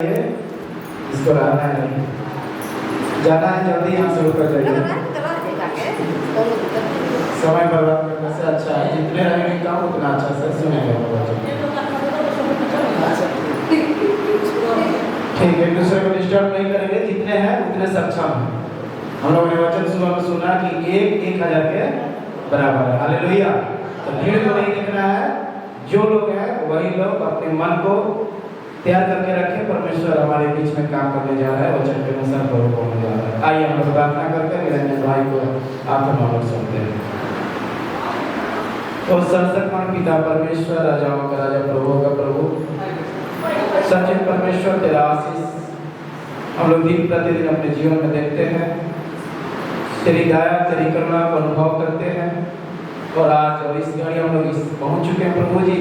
इसको रहना नहीं, जाना है जल्दी यहाँ से उतर जाइए। समय बर्बाद करने से अच्छा है जितने रहेंगे काम उतना अच्छा से सुनेंगे। ठीक है, एक दूसरे को डिस्टर्ब नहीं करेंगे, जितने हैं उतने सक्षम हैं। हम लोगों ने वचन सुबह में सुना कि एक 1000 के बराबर है। हालेलुया। तो भीड़ को नहीं देखना है, जो लोग हैं वही लोग अपने मन को तैयार करके रखें। परमेश्वर हमारे बीच में काम करने जा रहा है, वचन के अनुसार प्रभु को होने जा रहा है। आइए हम लोग प्रार्थना करके निरंजन भाई को आप हम सुनते हैं। तो सर्वशक्तिमान पिता परमेश्वर, राजाओं का राजा, प्रभुओं का प्रभु, सच्चे परमेश्वर तेरा आशीष हम लोग दिन प्रतिदिन अपने जीवन में देखते हैं। तेरी दया तेरी करुणा को अनुभव करते हैं और आज और इस घड़ी हम लोग पहुंच चुके हैं प्रभु जी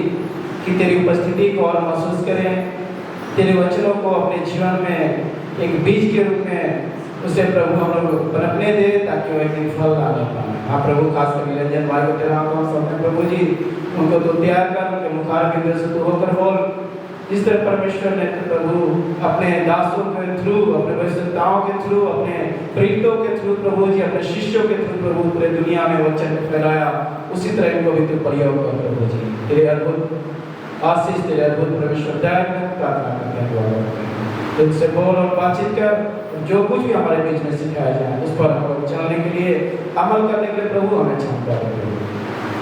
कि तेरी उपस्थिति को और महसूस करें, तेरे वचनों को अपने जीवन में एक बीज के रूप में उसे प्रभु हम लोग पनपने दे ताकि वो एक दिन फल डाल पाए। हाँ प्रभु, खास कर निरंजन भाई को तेरा हम सब प्रभु जी उनको तो तैयार कर, उनके मुखार बिंदु से तू होकर बोल। जिस तरह परमेश्वर ने प्रभु अपने दासों के थ्रू, अपने भविष्यताओं के थ्रू, अपने प्रेरितों के थ्रू प्रभु जी, अपने शिष्यों के थ्रू प्रभु पूरे दुनिया में वचन फैलाया, उसी तरह इनको भी तू प्रयोग कर प्रभु जी। तेरे अद्भुत आशीष, तेरे अद्भुत परमेश्वर दया में प्रार्थना करते हैं। तुझसे बोल और बातचीत कर, जो कुछ भी हमारे बीच में सिखाया जाए उस पर हम लोग चलने के लिए, अमल करने के लिए प्रभु हमें क्षमता दे।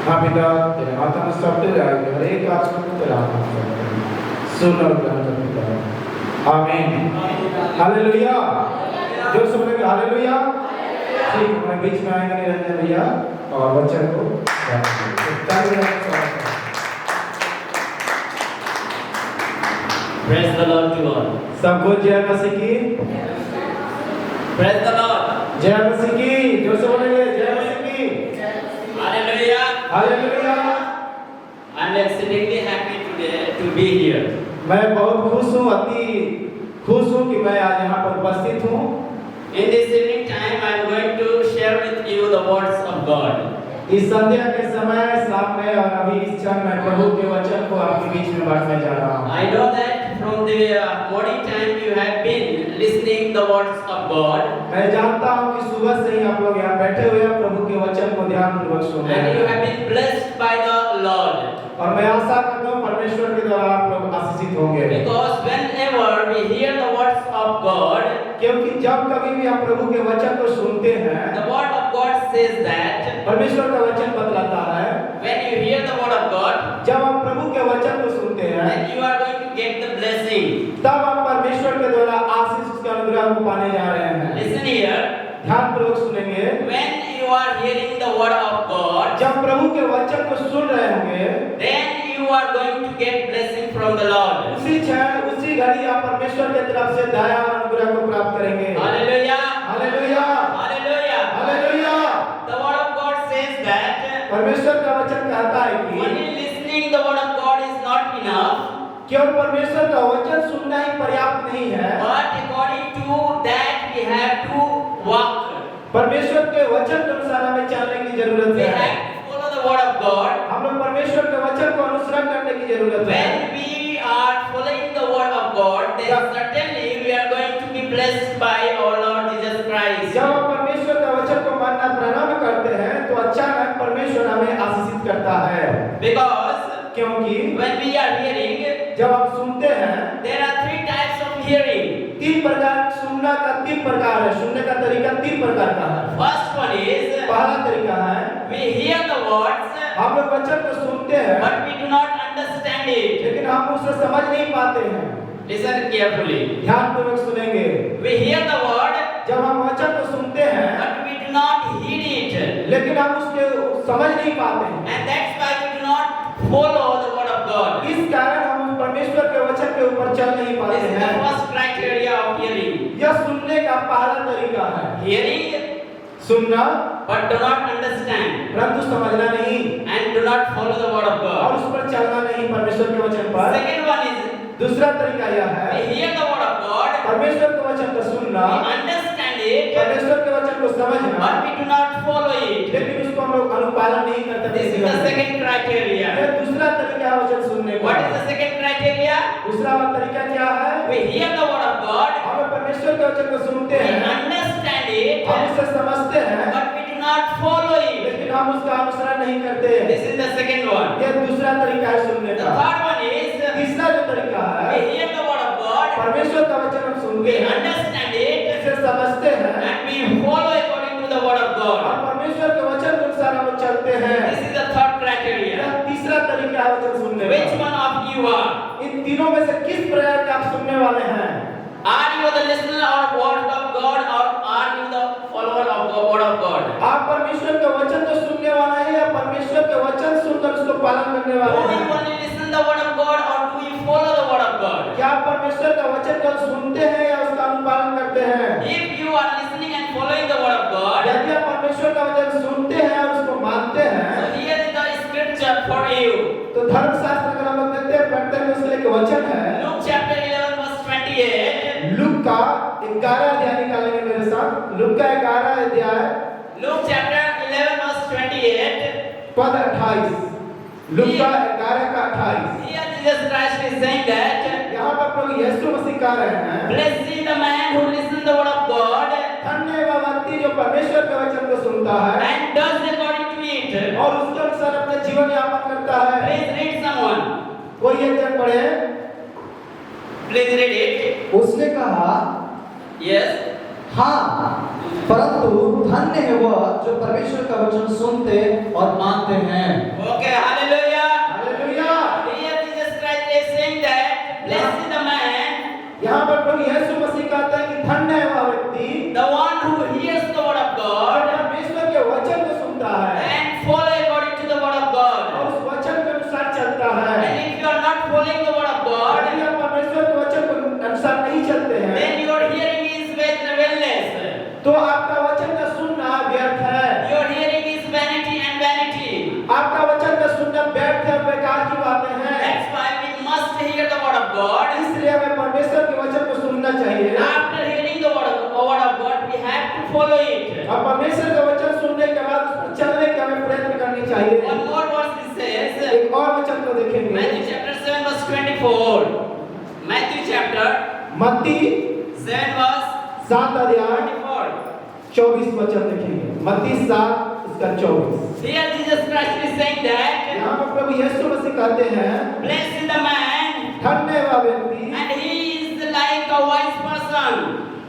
हाँ पिता, तेरे हाथ में सब तेरे आगे, हर एक आत्मा को तेरा हाथ में सुन और ग्रहण कर पिता। आमीन। हालेलुया। जो सब लोग हालेलुया। ठीक, हमारे बीच में आएंगे निरंजन भैया और वचन को Praise the Lord to all. सबको जय मसीह की। Praise the Lord. जय मसीह की। जो सब बोलेंगे जय मसीह की। Hallelujah. Hallelujah. I'm exceedingly happy today to be here. मैं बहुत खुश हूँ, अति खुश हूँ कि मैं आज यहाँ पर उपस्थित हूँ। In this evening time, I'm going to share with you the words of God. इस संध्या के समय शाम में और अभी इस क्षण में प्रभु के वचन को आपके बीच में बांटने जा रहा हूँ। I know that from the morning time you have been listening the words of God. मैं जानता हूँ कि सुबह से ही आप लोग यहाँ बैठे हुए हैं, प्रभु के वचन को ध्यानपूर्वक सुन रहे And you हैं। have been blessed by the Lord. और मैं आशा करता हूँ परमेश्वर के द्वारा आप लोग आशीषित होंगे। Because whenever we hear the words of God, क्योंकि जब कभी भी आप प्रभु के वचन को सुनते हैं, the word of God says that परमेश्वर का वचन बतलाता है, when you hear the word of God, जब आप प्रभु के वचन को सुनते हैं, then you are going to get the blessing. तब आप परमेश्वर के द्वारा आशीष उसके अनुग्रह को पाने जा रहे हैं। Listen here. ध्यानपूर्वक सुनेंगे। When you are hearing the word of God, जब प्रभु के वचन को सुन रहे होंगे, then you are going to get blessing from the Lord. उसी क्षण उसी घड़ी आप परमेश्वर की तरफ से दया और अनुग्रह को प्राप्त करेंगे। Hallelujah. Hallelujah. Hallelujah. Hallelujah. The word of God says that परमेश्वर का वचन कहता है कि only listening the word of God is not enough, केवल परमेश्वर का वचन सुनना ही पर्याप्त नहीं है, but according to that we have to walk. परमेश्वर के वचन के अनुसार हमें चलने की जरूरत We है। have to follow the word of God. हम लोग परमेश्वर के वचन को अनुसरण करने की जरूरत है। When we are following the word of God, then certainly we are going to be blessed by our Lord Jesus Christ. जब हम परमेश्वर के वचन को मानना प्रारंभ करते हैं तो अचानक परमेश्वर हमें आशीषित करता है। Because क्योंकि when we are hearing, जब आप सुनते हैं, there are three types of hearing. तीन प्रकार सुनना का तीन प्रकार है, सुनने का तरीका तीन प्रकार का है। First one is पहला तरीका है we hear the words, हम लोग वचन को सुनते हैं but we do not understand it. लेकिन हम उसे समझ नहीं पाते हैं। Listen carefully. ध्यानपूर्वक सुनेंगे। We hear the word, जब हम वचन को सुनते हैं but we do not heed it. लेकिन हम उसके समझ नहीं पाते हैं, And that's why we do not follow the word of God. इस कारण हम परमेश्वर के वचन के ऊपर चल नहीं पाते This is the हैं। first criteria of hearing. यह सुनने का पहला तरीका है, Hearing, सुनना but do not understand. परंतु समझना नहीं And do not follow the word of और God. उस पर चलना नहीं परमेश्वर के वचन पर। Second one is दूसरा तरीका यह है we hear the word of God, परमेश्वर के वचन को सुनना, we understand it, परमेश्वर के वचन को समझना, but we do not follow it. लेकिन उसको हम लोग अनुपालन नहीं करते। This is the second criteria. यह दूसरा तरीका है वचन सुनने का। What is the second criteria? दूसरा दूसरा तरीका क्या है? We hear the word of God, हमें परमेश्वर के वचन को सुनते we हैं, understand it, हम उसे समझते हैं, but we do not follow it. लेकिन हम उसका अनुसरण नहीं करते। This is the second one. यह दूसरा तरीका है सुनने The का। third one is, तीसरा जो तरीका we है, hear the word of God, परमेश्वर का वचन हम we सुनते हैं, understand it, इसे समझते हैं, and we follow according to the word of और God. परमेश्वर के वचन के अनुसार हम चलते हैं। This is the third criteria. यह तीसरा तरीका है वचन सुनने Which का। one of you are? इन तीनों में से किस प्रकार के आप सुनने वाले हैं? Are you the listener of word of God, or are you the follower of the word of God? आप परमेश्वर के वचन को सुनने वाला है या परमेश्वर के वचन सुनकर उसको पालन करने Do वाले you हैं? only listen the word of God, or do you follow the word of God? क्या आप परमेश्वर का वचन को सुनते हैं या उसका अनुपालन करते हैं? If you are listening and following the word of God, यदि आप परमेश्वर का वचन सुनते हैं और उसको मानते हैं, so here is the scripture for you. तो धर्मशास्त्र का हम देखते हैं, पढ़ते हैं, उसके लिए एक वचन है। Luke chapter 11 verse 28. लूक का 11 अध्याय निकालेंगे मेरे साथ। लूक का 11 अध्याय Luke chapter 11 verse 28. पद 28। लूक का 11 का 28। Here Jesus Christ is saying that, यहाँ पर प्रभु यीशु मसीह कह रहे हैं, blessed is the man who listens the word of God धन्य है वह व्यक्ति जो परमेश्वर के वचन को सुनता है and does according to it. और उसके अनुसार अपने जीवन यापन करता है। Please read someone. कोई एक जन पढ़े। Please read it. उसने कहा, Yes. हाँ, परंतु धन्य है वह जो परमेश्वर का वचन सुनते और मानते हैं। Okay, hallelujah. Hallelujah. Here Jesus Christ is saying that blessed is the man, यहाँ पर प्रभु यीशु मसीह कहता है कि धन्य है वह व्यक्ति the one who hears the word of जो God परमेश्वर के वचन को सुनता है and follow according to the word of God. और उस वचन के अनुसार चलता है। And if you are not following the word of God, यदि आप परमेश्वर के वचन के अनुसार नहीं चलते हैं, then your hearing is wellness. तो आपका वचन का सुनना व्यर्थ है। Your hearing is vanity and vanity. आपका वचन का सुनना व्यर्थ है, बेकार की बातें हैं। That's why we must hear the word of God. इसलिए हमें परमेश्वर के वचन को सुनना चाहिए। After hearing the word of God, we have to follow it. और परमेश्वर का वचन सुनने के बाद उस पर चलने का हमें प्रयत्न करनी चाहिए। One more verse it says, एक और वचन को देखेंगे। Matthew chapter 7 verse 24. Matthew chapter मत्ती 7 verse 7 अध्याय 24. 24 वचन देखेंगे। मत्ती 7 उसका 24। Here Jesus Christ is saying that, यहाँ पर प्रभु यीशु मसीह कहते हैं, blessed is the man, धन्य है वह व्यक्ति and he is like a wise person.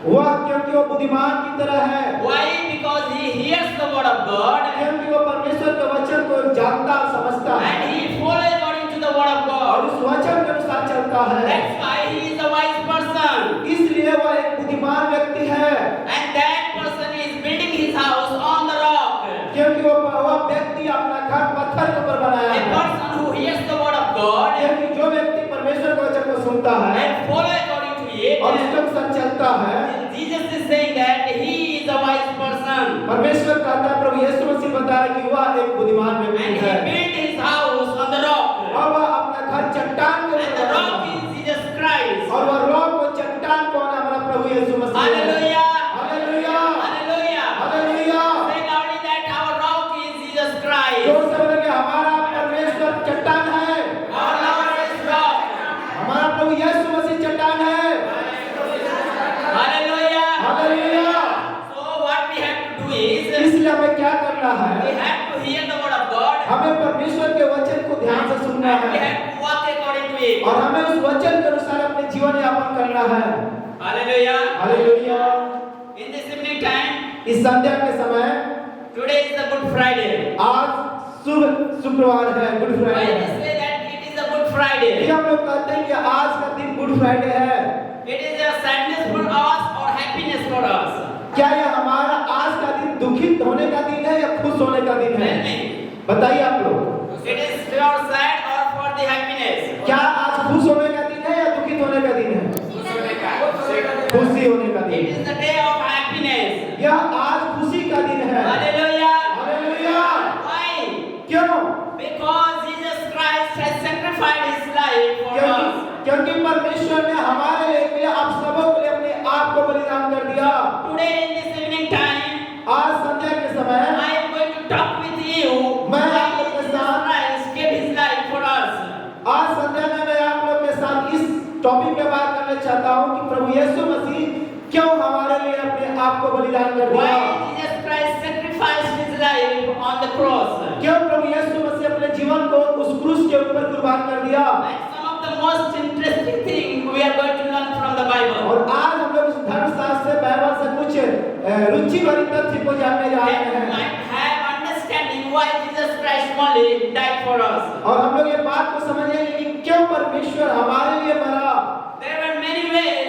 वह क्योंकि वो बुद्धिमान की तरह है, Why? Because he hears the word of God क्योंकि वो परमेश्वर के वचन को जानता और समझता है and he follows according to the word of और God. उस वचन के अनुसार चलता है। That's why he is a wise person. इसलिए वह एक बुद्धिमान व्यक्ति है, And that person is building his house on the rock. क्योंकि वह व्यक्ति अपना घर पत्थर के ऊपर बनाया A है। person who hears the word of God क्योंकि जो व्यक्ति परमेश्वर के वचन को सुनता है and follow according to और it, उसके अनुसार चलता है, Jesus is saying that he is a wise person. परमेश्वर कहता है, प्रभु यीशु मसीह बता रहा है कि वह एक बुद्धिमान And व्यक्ति he है built his house on the rock. और वह अपना घर चट्टान के And ऊपर the बनाया rock है। is Jesus Christ. और वह रॉक वो चट्टान कौन है? हमारा प्रभु यीशु मसीह है। Hallelujah. Hallelujah, Hallelujah. Hallelujah. Say loudly that our rock is Jesus Christ. जोर से बोलेंगे, हमारा परमेश्वर चट्टान है, Our Lord is rock. हमारा प्रभु यीशु मसीह चट्टान है। Hallelujah. Hallelujah. So what we have to do is, इसलिए हमें क्या करना we है? have to hear the word of God. हमें परमेश्वर के वचन को ध्यान से सुनना And we है have to walk according to it. और हमें उस वचन के अनुसार अपने जीवन यापन करना है। Hallelujah. Hallelujah. In this evening time, इस संध्या के समय today is the Good Friday. आज शुक्रवार है, गुड Why फ्राइडे we है। say that it is a Good Friday? ये हम लोग कहते हैं कि आज का दिन गुड फ्राइडे है। It is a sadness for us or happiness for us? क्या यह हमारा आज का दिन दुखित होने का दिन है या खुश होने का दिन है? Tell me. बताइए आप लोग। It is for sad or for the happiness? क्या आज खुश होने का दिन है या दुखित होने का दिन है? खुशी होने का It दिन। is the day of happiness. यह आज खुशी का दिन है। Hallelujah. हालेलुया। Why? क्यों? Because Jesus Christ has sacrificed his life for us. क्योंकि परमेश्वर ने हमारे लिए आप सबों के लिए अपने आप को बलिदान कर दिया। Today in this evening time, आज संध्या के समय I am going to talk with you. मैं Why आप लोग के Jesus साथ Christ gave his life for us. आज संध्या में मैं आप लोग के साथ इस आप को बलिदान कर दिया। Why Jesus Christ sacrificed his life on the cross? क्यों प्रभु यीशु मसीह अपने जीवन को उस क्रूस के ऊपर कुर्बान कर दिया? That's some of the most interesting thing we are going to learn from the Bible. और आज हम लोग इस धर्मशास्त्र से बाइबल से कुछ रुचि भरी तथ्य को जानने जा रहे That we हैं might have understanding why Jesus Christ only died for us. और हम लोग ये बात को समझेंगे कि क्यों परमेश्वर हमारे लिए मरा। There were many ways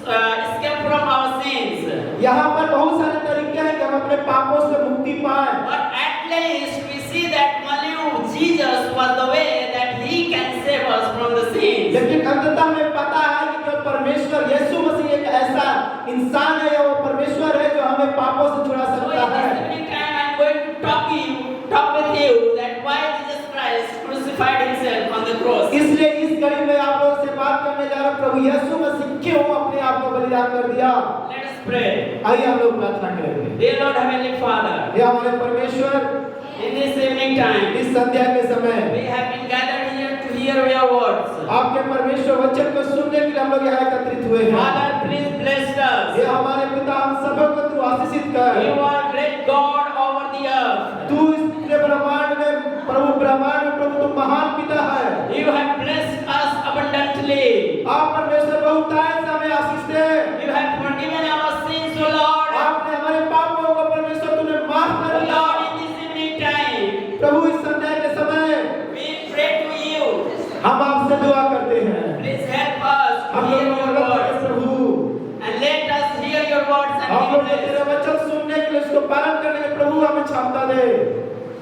to escape from our sins. यहाँ पर बहुत सारे तरीके हैं कि हम अपने पापों से मुक्ति पाएं। But at least we see that only Jesus was the way that he can save us from the sins. लेकिन अंततः हमें पता है कि जो परमेश्वर यीशु मसीह एक ऐसा इंसान है या वो परमेश्वर है जो हमें पापों से छुड़ा So सकता in है। this evening time I'm going to talk with you that why Jesus Christ crucified himself on the cross. इसलिए इस घड़ी में आप लोगों से बात करने जा रहे हैं प्रभु यीशु मसीह क्यों अपने आप को बलिदान कर दिया। Let us pray. आइए हम लोग प्रार्थना करेंगे। Dear Lord Heavenly Father, हे हमारे परमेश्वर, in this evening time इस संध्या के समय we have been gathered here to hear your words. आपके परमेश्वर वचन को सुनने के लिए हम लोग यहाँ एकत्रित हुए हैं। Father, please bless us. हे हमारे पिता, हम सबों को तू आशीषित कर। You are great God over the earth. तू इस पूरे ब्रह्मांड में प्रभु तू महान पिता है। You have blessed us abundantly. आप परमेश्वर बहुतायत से हमें आशीष दे। You have forgiven our sins, O Lord. आपने हमारे पापों को परमेश्वर तूने माफ कर O दिया। Lord, in this evening time, प्रभु इस संध्या के समय we pray to you. हम आपसे दुआ करते हैं। Please help us to हम hear लोग your मदद करें words. Prabhu. And let us hear your words हम and लोग be तेरे blessed. वचन सुनने के लिए उसको पालन करने के प्रभु हमें क्षमता दे।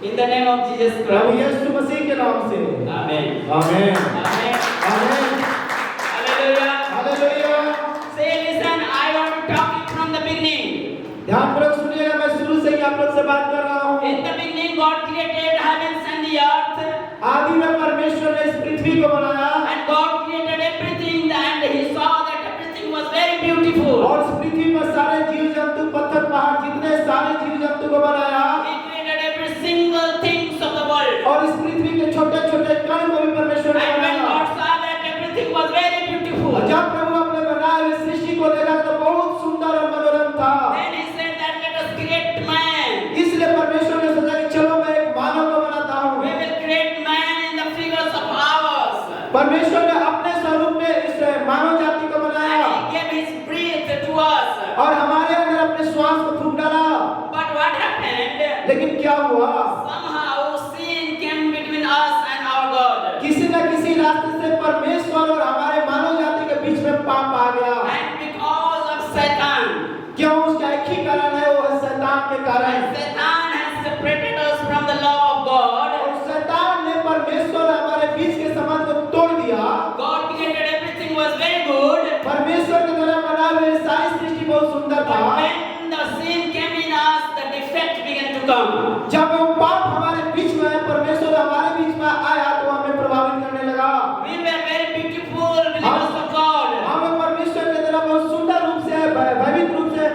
In the name of Jesus Prabhu Christ. यीशु मसीह के नाम से। Amen. आमीन। Amen. आमीन। Hallelujah. Hallelujah. Say, listen, I want to talk it from the beginning. ध्यानपूर्वक सुनिएगा, मैं शुरू से ही आप लोग से बात कर रहा हूँ। In the beginning, God created heavens and the earth. आदि में परमेश्वर ने इस पृथ्वी को बनाया And God created everything and he saw that everything was very beautiful. और इस पृथ्वी पर सारे जीव जंतु, पत्थर, पहाड़, जितने सारे जीव जंतु को बनाया He created every single things of the world. और इस पृथ्वी के छोटे छोटे कण को भी परमेश्वर ने And when बनाया। God saw that everything was very beautiful, और जब प्रभु अपने बनाए हुए सृष्टि को देखा तो बहुत सुंदर और मनोरम था। then he said that let us create man. इसलिए परमेश्वर ने सोचा कि चलो मैं एक मानव को बनाता We हूँ। will create man in the figures of ours. परमेश्वर ने अपने स्वरूप में इस मानव जाति को बनाया And he gave his breath to us. और हमारे अंदर अपने श्वास को फूंक डाला। But what happened? लेकिन क्या हुआ? Somehow sin came between us and our God. किसी न किसी रास्ते से परमेश्वर और हमारे मानव जाति के बीच में पाप आ गया। And because of Satan, क्यों? उसका एक ही कारण है, वो है शैतान के कारण। and Satan has separated us from the law of God. और शैतान ने परमेश्वर और हमारे बीच के संबंध को तोड़ दिया। God created everything was very good. परमेश्वर के द्वारा बनाए हुए सारी सृष्टि बहुत सुंदर But था। when the sin came in us, the defect began to come. जब वो पाप हमारे बीच में आया, परमेश्वर हमारे बीच में आया तो हमें प्रभावित करने लगा। We were very beautiful believers of God. हमें परमेश्वर के द्वारा बहुत सुंदर रूप से, भयभीत रूप से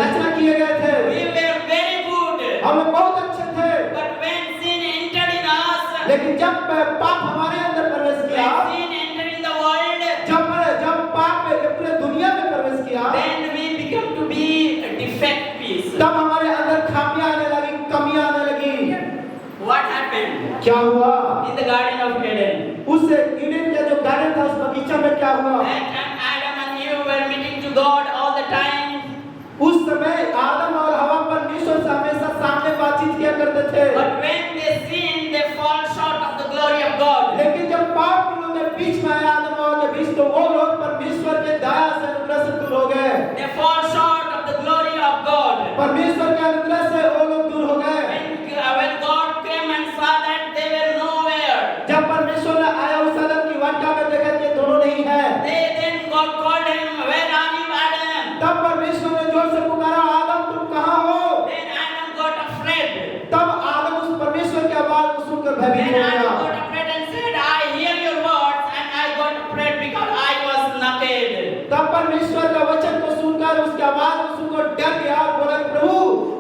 रचना किए गए थे। We were very good. हमें बहुत अच्छे थे। But when sin entered in us, लेकिन जब पाप हमारे अंदर प्रवेश किया, when sin entered in the world, जब पाप पूरे दुनिया में प्रवेश किया, then we became to be a defect piece. तब हमारे अंदर खामियां आने लगी, कमियां आने लगी। What happened? क्या हुआ? In the Garden of Eden, उस ईडन का जो गार्डन था, उस बगीचा में क्या हुआ? that Adam and Eve were meeting to God all the time. उस समय आदम और हवा परमेश्वर से हमेशा सामने बातचीत किया करते थे। But when they sin, they fall short of the glory of God. लेकिन जब पाप उन लोगों के बीच में आया, आदम और के बीच, तो वो लोग परमेश्वर के दया से, अनुग्रह से दूर हो गए। They fall short of the glory of God. परमेश्वर के अनुग्रह से वो लोग दूर हो गए। When God came and saw that they were nowhere, जब परमेश्वर ने आया उस आदम की वाटिका में देखा कि दोनों नहीं है, then God called him, "Where are you, Adam?" तब परमेश्वर ने जोर से पुकारा, आदम तुम कहाँ हो? Then Adam got afraid. तब आदम उस परमेश्वर की आवाज को सुनकर भयभीत Then हो Adam गया। got afraid and said, "I hear your words," and I got afraid because I was naked. तब परमेश्वर का वचन को सुनकर, उसकी आवाज को सुनकर डर गया और बोला, प्रभु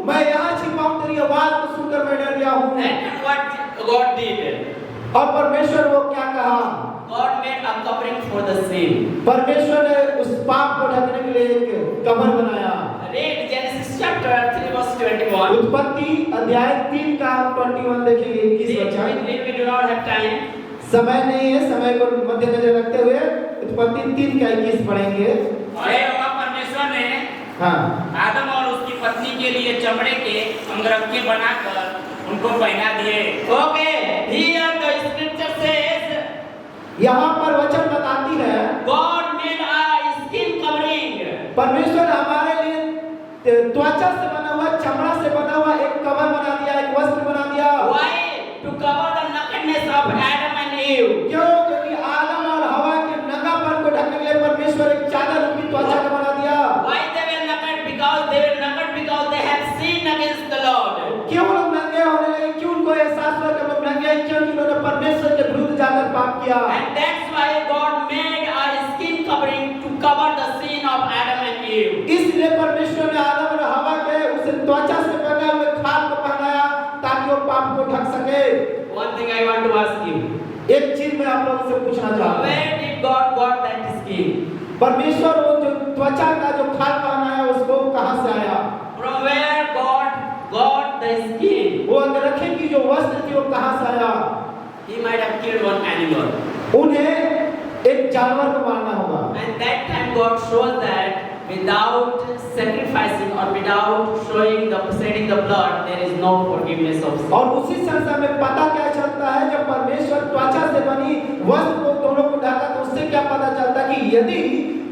मैं यहाँ छिपा हूँ, तेरी आवाज को सुनकर मैं डर गया हूँ। And what God did? और परमेश्वर वो क्या कहा? God made a covering for the sin. परमेश्वर ने उस पाप को ढकने के लिए एक कवर बनाया। Read Genesis उत्पत्ति अध्याय 3 का 21 देखेंगे 21 वचन। We do not have time. समय नहीं है, समय को मद्देनजर रखते हुए उत्पत्ति 3 का 21 पढ़ेंगे। और यहोवा परमेश्वर ने हाँ, आदम और उसकी पत्नी के लिए चमड़े के अंगरखे बनाकर उनको पहना दिए। Okay, here the scripture says, यहाँ पर वचन बताती है God made a skin covering. परमेश्वर हमारे लिए त्वचा से बना हुआ, चमड़ा से बना हुआ एक कवर बना दिया, एक वस्त्र बना दिया। Why? To cover the nakedness of Adam and Eve. क्यों? क्योंकि आदम और हवा के नंगापन को ढकने के लिए परमेश्वर एक चादर उनकी त्वचा का बना दिया। Why they were naked? Because they were naked because they had sinned against the Lord. क्यों लोग नंगे होने लगे? क्यों उनको एहसास हुआ कि लोग नंगे हैं? क्योंकि उन्होंने परमेश्वर के विरुद्ध जाकर पाप किया। And that's why God made a skin covering to cover the sin of Adam and Eve. इसलिए परमेश्वर ने आदम और हवा के उस त्वचा से बने हुए खाल को पहनाया ताकि वो पाप को ढक सके। One thing I want to ask you. एक चीज मैं आप लोगों से पूछना चाहता हूँ, Where did God got that skin? परमेश्वर वो जो त्वचा का जो खाल पहनाया उसको कहाँ से आया? From where God got the skin? वो अंगरखे की जो वस्त्र थी वो कहाँ से आया? He might have killed one animal. उन्हें एक जानवर को मारना होगा। And that time God shows that without sacrificing or without showing the shedding the blood, there is no forgiveness of sin. और उसी समय में पता क्या चलता है, जब परमेश्वर त्वचा से बनी वस्त्र को दोनों को ढका तो उससे क्या पता चलता कि यदि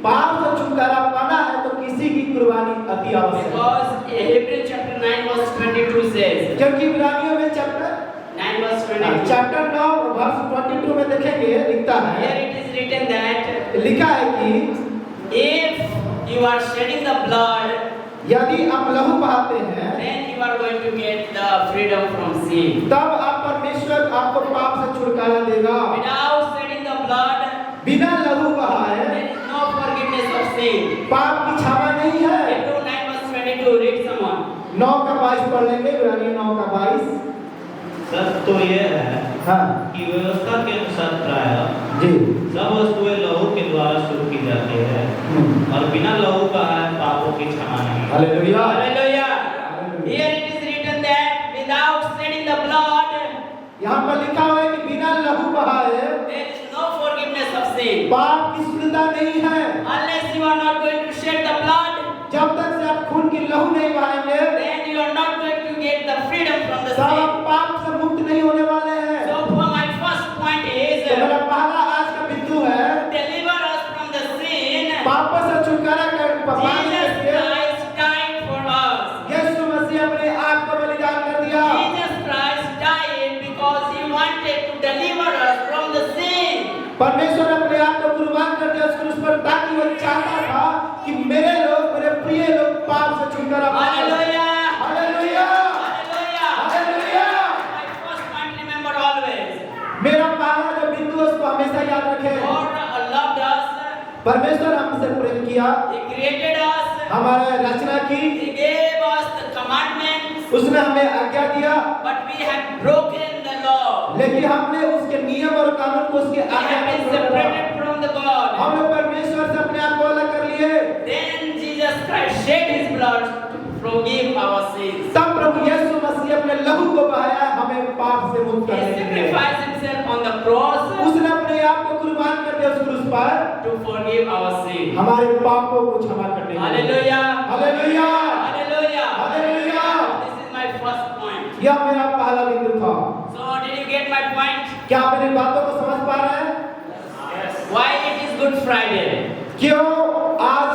पाप से छुटकारा पाना है तो किसी की कुर्बानी अति आवश्यक है। Because Hebrews chapter 9 verse 22 says, क्योंकि इब्रानियों में चैप्टर 9 verse 22, चैप्टर 9 वर्स 22 में देखेंगे, लिखता here है, it is written that लिखा है कि if you are shedding the blood, यदि आप लहू बहाते हैं then you are going to get the freedom from sin. तब आप परमेश्वर आपको पाप से छुटकारा देगा। Without shedding the blood, बिना लहू बहाए there is no forgiveness of sin. पाप की क्षमा नहीं है। Hebrews 9 verse 22, read someone. 9 का 22 पढ़ लेंगे, इब्रानियों 9 का 22। सच तो यह है हाँ कि व्यवस्था के अनुसार प्राय जी, सब वस्तुएं लहू के द्वारा शुरू की जाती है और बिना लहू बहाए पापों की क्षमा नहीं। Hallelujah. Hallelujah. Here it is written that without shedding the blood, यहाँ पर लिखा हुआ है कि बिना लहू बहाए there is no forgiveness of sin. पाप की सुविधा नहीं है। Unless you are not going to shed the blood, जब तक से आप खून की लहू नहीं बहाएंगे then you are not going to get the freedom from the तब sin. आप पाप से मुक्त नहीं होने वाले हैं। So for my first point is तो मेरा पहला आज का बिंदु है deliver us from the sin. पापों से छुटकारा कर पाने Jesus के लिए Christ died for us. यीशु मसीह अपने आप को बलिदान कर दिया। Jesus Christ died because he wanted to deliver us from the sin. परमेश्वर अपने आप को कुर्बान कर दिया उस क्रूस पर ताकि वो चाहता था कि मेरे लोग, मेरे प्रिय लोग पाप से छुटकारा पाएं। Hallelujah. Hallelujah. Hallelujah. Hallelujah. My first point, remember always. मेरा पहला जो बिंदु है उसको हमेशा याद रखें। God loved us. परमेश्वर हमसे प्रेम किया, He created us. हमारे रचना की, He gave us the commandments. उसने हमें आज्ञा दिया, But we have broken the law. लेकिन हमने उसके नियम और कानून को उसके We आज्ञा have में been तोड़ा। separated from the God. हमने परमेश्वर से अपने आप को अलग कर लिए। Then Jesus Christ shed his blood to forgive our sins. तब प्रभु यीशु मसीह अपने लहू को बहाया हमें पाप से मुक्त He करने के लिए। sacrificed himself on the cross उसने अपने आप को कुर्बान कर दिया उस क्रूस पर to forgive our sins. हमारे पापों को क्षमा करने के लिए। Hallelujah. Hallelujah. Hallelujah. Hallelujah. This is my first point. यह मेरा पहला बिंदु था। So did you get my point? क्या आप मेरी बातों को समझ पा रहे हैं? Why it is Good Friday? क्यों आज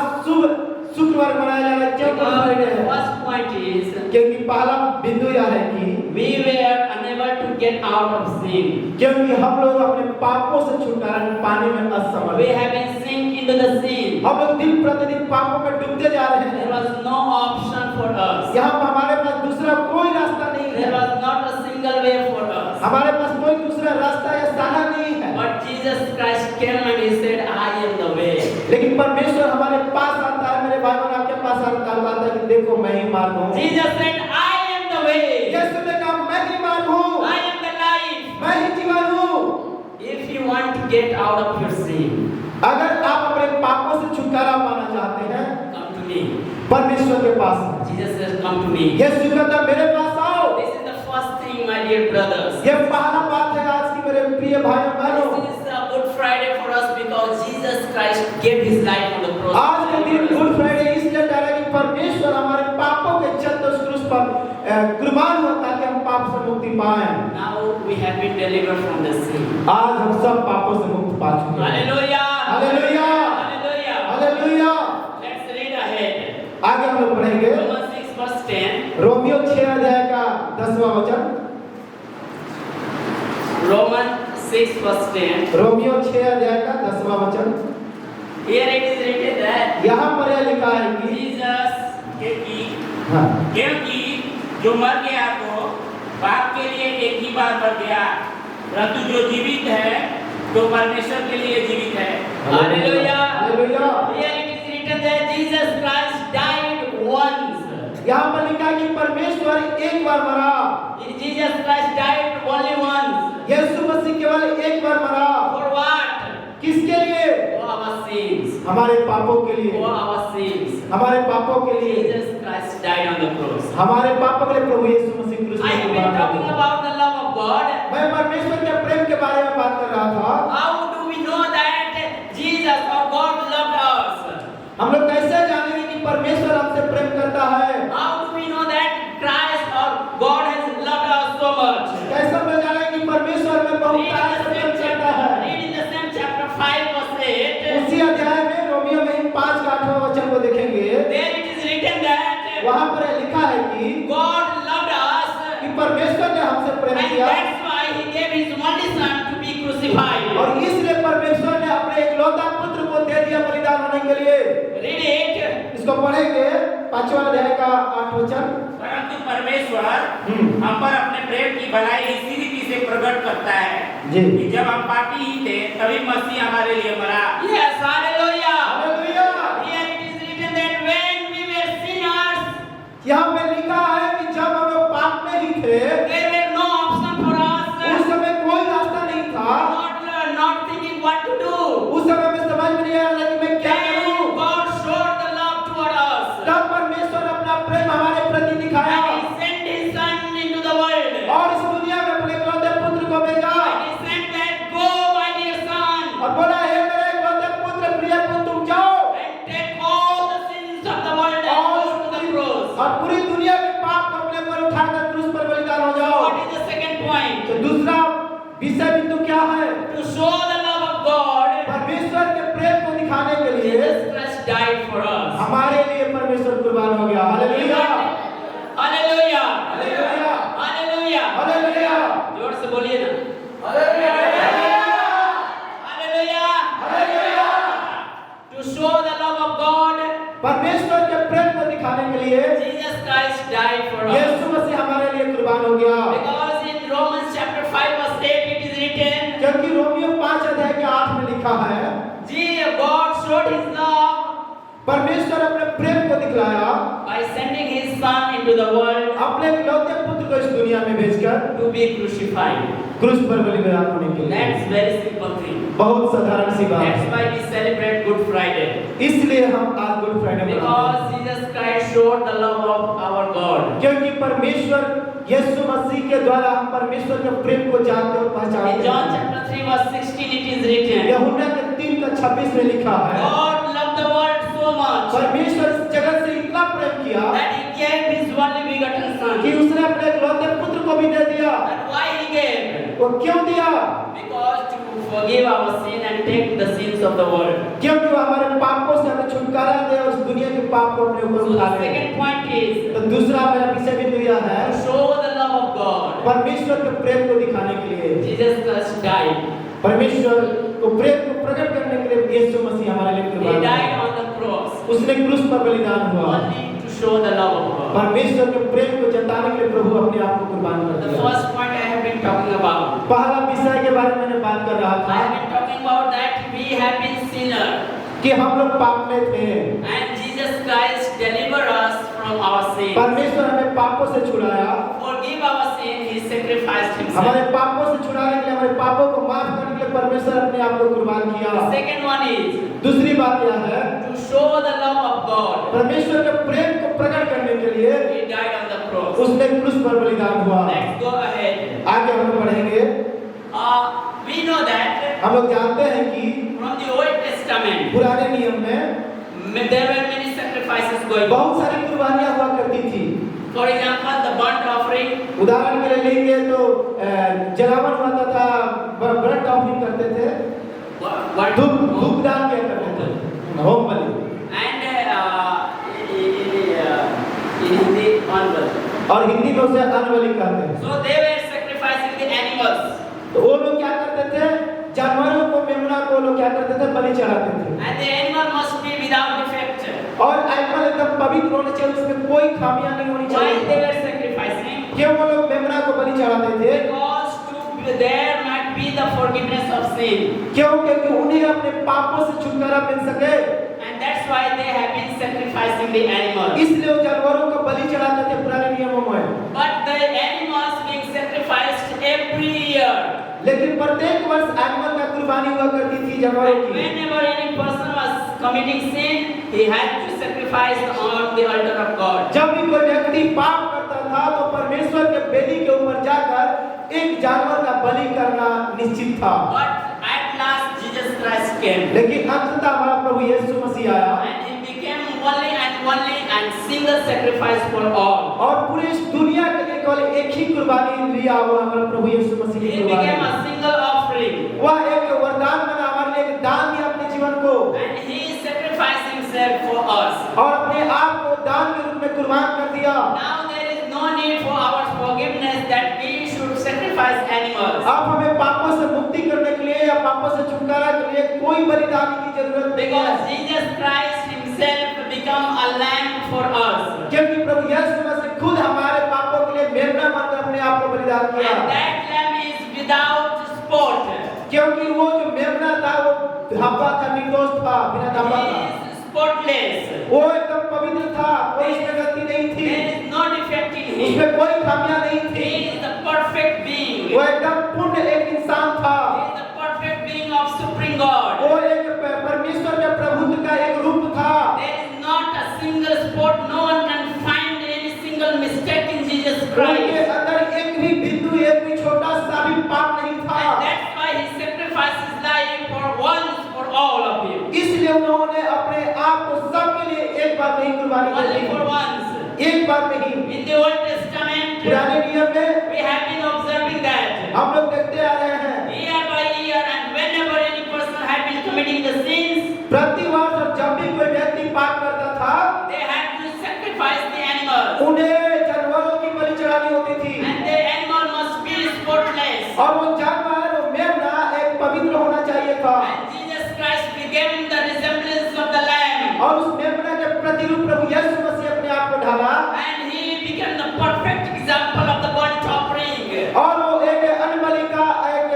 शुक्रवार मनाया जा रहा है? क्यों गुड Because फ्राइडे the है? first point is क्योंकि पहला बिंदु यह है कि we were unable to get out of sin. क्योंकि हम लोग अपने पापों से छुटकारा पाने में असमर्थ We हैं। have been sink into the sin. हम लोग दिन प्रतिदिन पापों में डूबते जा रहे There हैं। was no option for us. यहाँ पर हमारे पास दूसरा कोई रास्ता नहीं There है। was not a single way for us. हमारे पास कोई दूसरा रास्ता या साधन नहीं है। But Jesus Christ came and he said, I am the way. लेकिन परमेश्वर हमारे पास आता है, मेरे भाई बहन आपके पास आता है कि देखो मैं ही मार्ग हूँ। Jesus said, I am the way. यीशु ने कहा मैं ही मार्ग हूँ, I am the life. मैं ही जीवन हूँ। If you want to get out of your sin, अगर आप अपने पापों से छुटकारा पाना चाहते हैं come to me me. परमेश्वर के पास है। Jesus says, come to me. यीशु कहता है मेरे पास आओ। This is the first thing, my dear brothers. ये पहला बात है आज की मेरे प्रिय भाइयों बहनों। This is a Good Friday for us because Jesus Christ gave his life on the cross. आज के दिन गुड फ्राइडे इसलिए डाला कि परमेश्वर हमारे पापों के चलते उस क्रूस पर कुर्बान हुआ ताकि हम पाप से मुक्ति पाएं। Now we have been delivered from the sin. आज हम सब पापों से मुक्त पा चुके हैं। Hallelujah. Hallelujah, Hallelujah. Hallelujah. Let's read ahead. आगे हम लोग पढ़ेंगे Romans 6 verse 10. रोमियो 6 अध्याय का 10वां वचन। Romans 6 verse 10. रोमियो 6 अध्याय का 10वां वचन। Here it is written that यहाँ पर यह लिखा है कि Jesus क्योंकि जो मर गया तो पाप के लिए एक ही बार मर गया, परंतु जो जीवित है तो परमेश्वर के लिए जीवित है। Hallelujah. Hallelujah. Here it is written that Jesus Christ died once. यहाँ पर लिखा है कि परमेश्वर एक बार मरा। Jesus Christ died only once. यीशु मसीह केवल एक बार मरा। For what? किसके लिए? For our sins. हमारे पापों के लिए। For our sins. हमारे पापों के लिए। Jesus Christ died on the cross. हमारे पापों के लिए प्रभु यीशु मसीह क्रूस I पर have been कुर्बान talking हुए। about the love of God. मैं परमेश्वर के प्रेम के बारे में बात कर रहा था। How do we know that Jesus or God loved us? हम लोग कैसे जानेंगे कि परमेश्वर हमसे प्रेम करता है? How do we know that Christ or God has loved us so much? कैसे हम लोग जानेंगे कि परमेश्वर में बहुत Read प्यार से प्रेम करता है? in the same chapter 5 verse 8. उसी अध्याय में रोमियो में 5 का 8वां वचन को देखेंगे। There it is written that वहाँ पर लिखा है कि God loved us परमेश्वर ने हमसे प्रेम and किया that's why he gave his only son to be crucified. और इसलिए परमेश्वर ने अपने एकलौता पुत्र को दे दिया बलिदान होने के लिए। Read it. इसको पढ़ेंगे 5वां अध्याय का 8 वचन। परंतु परमेश्वर हम पर अपने प्रेम की भलाई इसी रीति से प्रकट करता है जी। कि जब हम पापी ही थे तभी मसीह हमारे लिए मरा। Yes, hallelujah. Hallelujah. Here it is written that when we were sinners, यहाँ पे लिखा है कि जब हम लोग पाप में ही थे, there were no option for उस us. समय कोई रास्ता नहीं था। Not thinking what to do. उस समय में समझ में नहीं आ रहा कि मैं क्या करूं। Then God showed the love toward us. तब परमेश्वर अपना प्रेम हमारे प्रति दिखाया And he sent his son into the world. और इस दुनिया में अपने एकलौते पुत्र को भेजा And he said that, go my dear son, और बोला हे मेरे एकलौते पुत्र प्रिय पुत्र तुम जाओ and take all the sins of the world and go to the cross. और पूरी दुनिया के पाप को अपने पर उठाकर क्रूस पर बलिदान हो जाओ। What is the second point? तो दूसरा विषय बिंदु क्या है? To show the love of God, परमेश्वर के प्रेम को दिखाने के लिए Jesus Christ died for us. हमारे लिए परमेश्वर कुर्बान हो गया। Hallelujah, Hallelujah. Hallelujah, Hallelujah. Hallelujah, जोर से बोलिए ना. Hallelujah, Hallelujah. To show the love of God, परमेश्वर के प्रेम को दिखाने के लिए Jesus Christ died for us. यीशु मसीह हमारे लिए कुर्बान हो गया। Because in Romans chapter 5 verse 8 it is written, क्योंकि रोमियो 5 अध्याय के 8 में लिखा है God showed his love परमेश्वर अपने प्रेम को दिखलाया by sending his son into the world अपने इकलौते पुत्र को इस दुनिया में भेजकर to be crucified. क्रूस पर बलिदान होने के लिए। That's very simple thing. बहुत साधारण सी बात That's है। why we celebrate Good Friday. इसलिए हम आज गुड फ्राइडे मनाते हैं Because Jesus Christ showed the love of our God. क्योंकि परमेश्वर यीशु मसीह के द्वारा हम परमेश्वर के प्रेम को जानते और In पहचानते John हैं। chapter 3 verse 16 it is written, यूहन्ना के 3 का 26 में लिखा है God loved the world so much परमेश्वर इस जगत से इतना प्रेम किया that he gave his only begotten कि son. उसने अपने इकलौते पुत्र को भी दे दिया। And why he gave? वो क्यों दिया? Because to forgive our sin and take the sins of the world. क्योंकि वो हमारे पापों से हमें छुटकारा दे और इस दुनिया के पाप को अपने ऊपर So the उठा ले। second point is तो दूसरा मेरा विषय बिंदु यह है to show the love of God. परमेश्वर के प्रेम को दिखाने के लिए Jesus Christ died. परमेश्वर को प्रेम को प्रकट करने के लिए यीशु मसीह हमारे लिए He कुर्बान died हुआ। on the cross उसने क्रूस पर बलिदान हुआ। only to show the love of God. परमेश्वर के प्रेम को जताने के लिए प्रभु अपने आप को कुर्बान कर The दिया। first point I have been talking about. पहला विषय के बारे में मैंने बात कर रहा I था have been talking about that we have been sinners कि हम लोग पाप में थे। and Jesus Christ delivered us from our sins. परमेश्वर हमें पापों से छुड़ाया। Forgive our sin, He sacrificed हमारे Himself. पापों से छुड़ाने के लिए हमारे पापों को माफ करने के लिए परमेश्वर अपने आप को कुर्बान The किया। second one is दूसरी बात यह है to show the love of God. परमेश्वर के प्रेम को प्रकट करने के लिए He died on the cross. उसने क्रूस पर बलिदान हुआ। Let's go ahead. आगे हम लोग पढ़ेंगे। We know that हम लोग जानते हैं कि from the Old Testament पुराने नियम में there were many sacrifices going on. बहुत सारी कुर्बानियां हुआ करती थी। For example, the burnt offering, उदाहरण के लिए लेंगे तो जलावन होता था, ब्रेड ऑफरिंग करते थे, what धूप दान किया करते थे, home Bali, and in Hindi onward. और हिंदी में उसे अन्न बलि कहते हैं। So they were sacrificing the animals, तो वो लोग क्या करते थे, जानवरों को, मेमना को लोग क्या करते थे, बलि चढ़ाते थे। and the animal must be without defect. और एनिमल एकदम पवित्र होना चाहिए, उसमें कोई खामियां नहीं होनी Why they चाहिए। were sacrificing? क्यों वो लोग मेमना को बलि चढ़ाते थे? Because there might be the forgiveness of sin, क्यों? क्योंकि उन्हें अपने पापों से छुटकारा मिल सके, and that's why they have been sacrificing the animals. इसलिए वो जानवरों को बलि चढ़ाते थे पुराने नियमों में। But the animals being sacrificed every year. लेकिन प्रत्येक वर्ष एनिमल का कुर्बानी हुआ करती थी जानवरों And की। whenever any person was committing sin, he had to sacrifice on the altar of God. जब भी कोई व्यक्ति पाप करता था तो परमेश्वर के वेदी के ऊपर जाकर एक जानवर का बलि करना निश्चित था। But at last Jesus Christ came, लेकिन अंततः हमारा प्रभु यीशु मसीह आया and he became only and single sacrifice for all. और पूरी इस दुनिया के लिए केवल एक ही कुर्बानी लिया हुआ हमारा प्रभु यीशु मसीह He की became कुर्बानी। a single offering, वह एक वरदान बना, हमारे लिए एक दान दिया अपने जीवन को, and he sacrificed himself for us. और अपने आप को दान के रूप में कुर्बान कर दिया। Now there is no need for our forgiveness that we should sacrifice animals, अब हमें पापों से मुक्ति करने के लिए या पापों से छुटकारा के लिए कोई बलिदान की जरूरत नहीं because है, Jesus Christ himself become a lamb for us. क्योंकि प्रभु यीशु मसीह खुद हमारे पापों के लिए मेमना बनकर अपने आप को बलिदान किया। And that lamb is without spot. क्योंकि वो जो मेमना था वो धब्बा था, निर्दोष था, बिना धब्बा He था, is spotless. वो एकदम पवित्र था, कोई इसमें गलती नहीं थी, There is no defect in him. उसमें कोई खामियां नहीं He थी, is the perfect being. वो एकदम पूर्ण एक इंसान था, He is the perfect being of Supreme God. वो एक परमेश्वर के प्रभुत्व का एक रूप था। There is not a single spot. No one can find any single mistake in Jesus उनके Christ. अंदर एक भी बिंदु, एक भी छोटा सा भी पाप नहीं था, And that's why he sacrificed his life for once for all of you. इसलिए उन्होंने अपने आप को सबके लिए एक बार नहीं कुर्बानी कर Only for दी, once. एक बार नहीं। In the Old Testament, पुराने नियम में we have been observing that हम लोग देखते आ रहे हैं, year by year, and whenever any person had been committing the sins, प्रति वर्ष और जब भी कोई व्यक्ति पाप करता था, they had to sacrifice the animals, उन्हें जानवरों की बलि चढ़ानी होती थी, and the animal must be spotless. और वो जानवर, वो मेमना एक पवित्र होना चाहिए था, And Jesus Christ became the resemblance of the lamb, और उस मेमना के प्रतिरूप प्रभु यीशु मसीह अपने आप को ढाला, and he became the perfect example of the burnt offering, और वो एक अन्न बलि का एक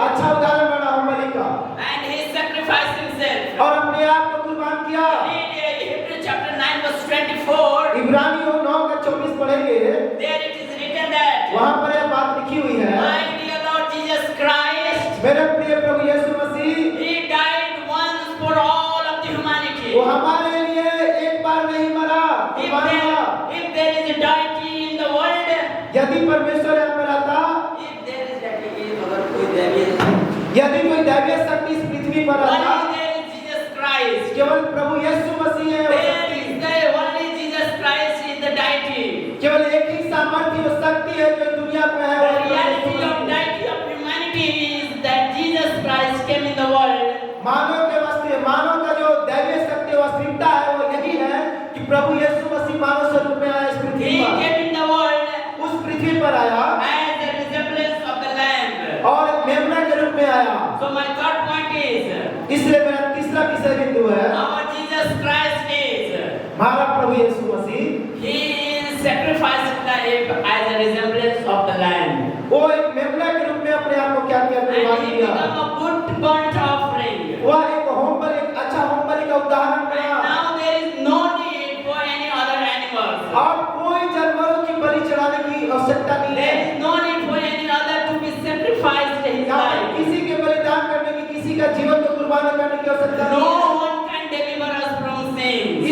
अच्छा उदाहरण बना, अन्न बलि का, and he sacrificed himself. और अपने आप को कुर्बान किया। Read Hebrews chapter 9 verse 24. इब्रानियों 9:24 पढ़ेंगे, There it is written that वहां पर यह बात लिखी हुई है, my dear Lord Jesus Christ, मेरे प्रिय प्रभु यीशु मसीह, he died once for all of the humanity. वो हमारे लिए एक बार नहीं मरा, कुर्बान हुआ। If there is a deity in the world, यदि परमेश्वर यहाँ पर आता, if there is deity, अगर कोई दैवीय है, यदि कोई दैवीय शक्ति इस पृथ्वी पर आता, only there is Jesus Christ. केवल प्रभु यीशु मसीह है वो There शक्ति, is the only Jesus Christ is the deity. केवल एक ही सामर्थ्य वो शक्ति है जो दुनिया में है, The वो प्रभु reality Yeshu of Masih. deity of humanity is that Jesus Christ came in the world. मानव के वास्ते, मानव का जो दैवीय शक्ति वास्तविकता है वो यही है कि प्रभु यीशु मसीह मानव स्वरूप में आया इस पृथ्वी He पर, came in the world उस पृथ्वी पर आया as the resemblance of the lamb. और मेमना के रूप में आया। So my third point is, इसलिए मेरा तीसरा विषय बिंदु है, our Jesus Christ is, हमारा प्रभु यीशु मसीह, he is sacrificed life as a resemblance of the lamb. वो एक मेमना के रूप में अपने आप को क्या किया, And कुर्बान he किया। became a good burnt offering. वह एक होम बलि, एक अच्छा होम बलि का उदाहरण And बना, now there is no need for any other animals. और कोई जानवरों की बलि चढ़ाने की आवश्यकता नहीं There है, is no need for any other to be sacrificed in his यहाँ पर life. किसी के बलिदान करने सकता नहीं No है।